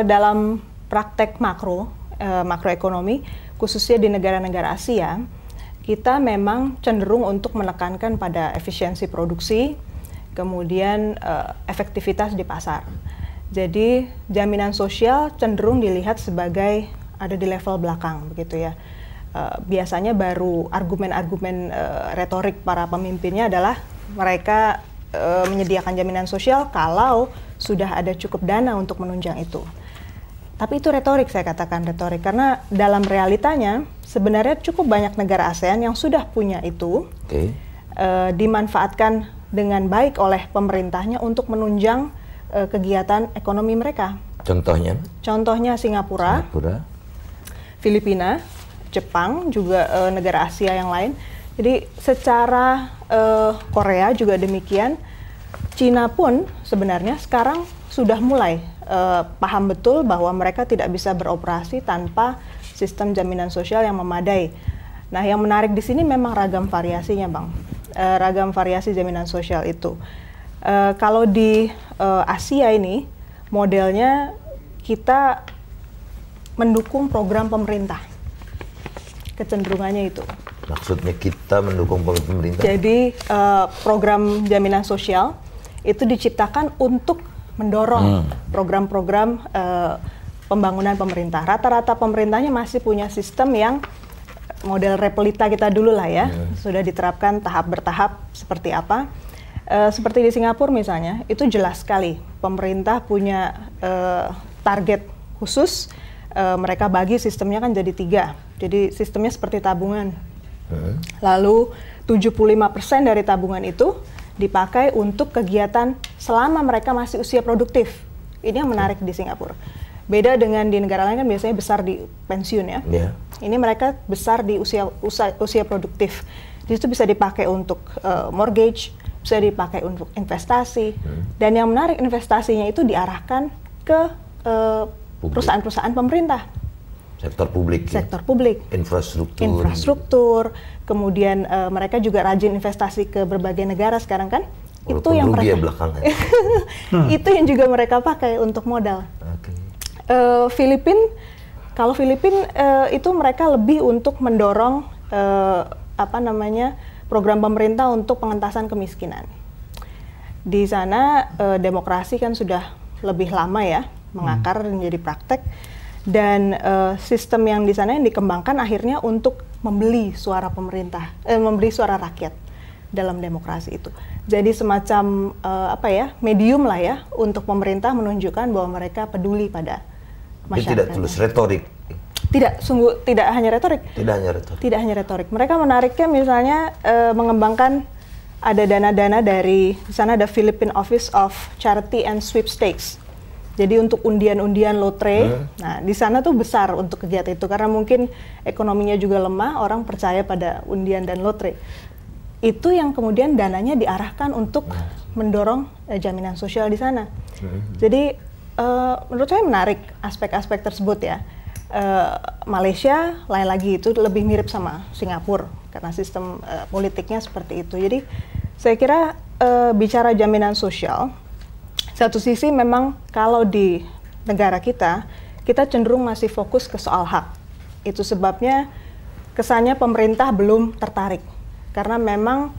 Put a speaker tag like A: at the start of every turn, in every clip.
A: Dalam praktek makroekonomi, khususnya di negara-negara Asia, kita memang cenderung untuk menekankan pada efisiensi produksi, kemudian efektivitas di pasar. Jadi jaminan sosial cenderung dilihat sebagai ada di level belakang, begitu ya. Biasanya baru argumen-argumen retorik para pemimpinnya adalah mereka menyediakan jaminan sosial kalau sudah ada cukup dana untuk menunjang itu. Tapi itu retorik, saya katakan retorik, karena dalam realitanya sebenarnya cukup banyak negara ASEAN yang sudah punya itu, dimanfaatkan dengan baik oleh pemerintahnya untuk menunjang kegiatan ekonomi mereka.
B: Contohnya? Contohnya
A: Singapura, Filipina, Jepang, juga negara Asia yang lain. Jadi secara Korea juga demikian. Cina pun sebenarnya sekarang sudah mulai paham betul bahwa mereka tidak bisa beroperasi tanpa sistem jaminan sosial yang memadai. Nah, yang menarik di sini memang ragam variasinya, Bang. Ragam variasi jaminan sosial itu. Kalau di Asia ini, modelnya kita mendukung program pemerintah. Kecenderungannya itu.
B: Maksudnya kita mendukung pemerintah?
A: Jadi program jaminan sosial itu diciptakan untuk mendorong program-program pembangunan pemerintah. Rata-rata pemerintahnya masih punya sistem yang model repelita kita dulu lah ya, sudah diterapkan tahap bertahap seperti apa. Seperti di Singapura misalnya, itu jelas sekali pemerintah punya target khusus. Mereka bagi sistemnya kan jadi 3. Jadi sistemnya seperti tabungan. Lalu 75% dari tabungan itu dipakai untuk kegiatan selama mereka masih usia produktif. Ini yang menarik di Singapura. Beda dengan di negara lain kan biasanya besar di pensiun ya. Ini mereka besar di usia produktif. Jadi itu bisa dipakai untuk mortgage, bisa dipakai untuk investasi. Dan yang menarik, investasinya itu diarahkan ke perusahaan-perusahaan pemerintah.
B: Sektor publik.
A: Sektor publik. Infrastruktur. Kemudian mereka juga rajin investasi ke berbagai negara sekarang kan.
B: Walaupun
A: itu yang mereka
B: belakangan.
A: Itu yang juga mereka pakai untuk modal. Kalau Filipina itu mereka lebih untuk mendorong program pemerintah untuk pengentasan kemiskinan. Di sana demokrasi kan sudah lebih lama ya mengakar dan jadi praktek. Dan sistem yang di sana yang dikembangkan akhirnya untuk membeli suara pemerintah, membeli suara rakyat dalam demokrasi itu. Jadi semacam medium lah ya untuk pemerintah menunjukkan bahwa mereka peduli pada masyarakat.
B: Tidak tulus retorik.
A: Tidak, sungguh tidak hanya retorik. Tidak hanya retorik. Mereka menariknya misalnya mengembangkan ada dana-dana di sana ada Philippine Office of Charity and Sweepstakes. Jadi untuk undian-undian lotre, nah di sana tuh besar untuk kegiatan itu karena mungkin ekonominya juga lemah, orang percaya pada undian dan lotre. Itu yang kemudian dananya diarahkan untuk mendorong jaminan sosial di sana. Jadi menurut saya menarik aspek-aspek tersebut ya. Malaysia lain lagi itu lebih mirip sama Singapura karena sistem politiknya seperti itu. Jadi saya kira bicara jaminan sosial, satu sisi memang kalau di negara kita cenderung masih fokus ke soal hak. Itu sebabnya kesannya pemerintah belum tertarik. Karena memang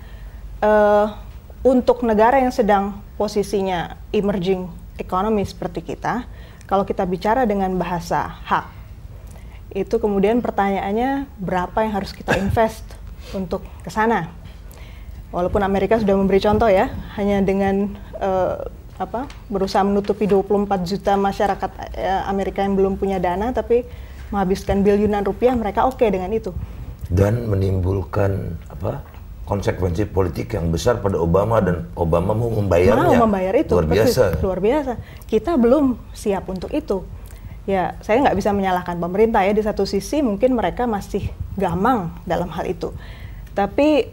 A: untuk negara yang sedang posisinya emerging economy seperti kita, kalau kita bicara dengan bahasa hak, itu kemudian pertanyaannya berapa yang harus kita invest untuk ke sana. Walaupun Amerika sudah memberi contoh ya, hanya dengan berusaha menutupi 24 juta masyarakat Amerika yang belum punya dana, tapi menghabiskan biliunan rupiah, mereka oke dengan itu.
B: Dan menimbulkan konsekuensi politik yang besar pada Obama, dan Obama mau membayarnya.
A: Mau membayar itu,
B: luar biasa.
A: Luar biasa. Kita belum siap untuk itu. Ya, saya nggak bisa menyalahkan pemerintah ya. Di satu sisi mungkin mereka masih gamang dalam hal itu. Tapi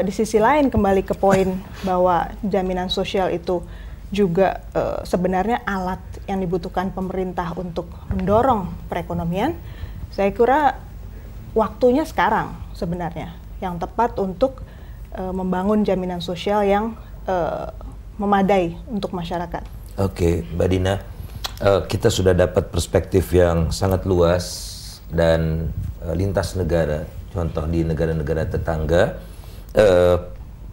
A: di sisi lain kembali ke poin bahwa jaminan sosial itu juga sebenarnya alat yang dibutuhkan pemerintah untuk mendorong perekonomian. Saya kira waktunya sekarang sebenarnya yang tepat untuk membangun jaminan sosial yang memadai untuk masyarakat.
B: Oke, Mbak Dina, kita sudah dapat perspektif yang sangat luas dan lintas negara, contoh di negara-negara tetangga.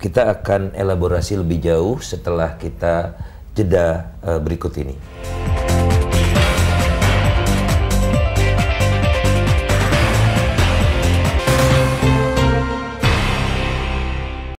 B: Kita akan elaborasi lebih jauh setelah kita jeda berikut ini.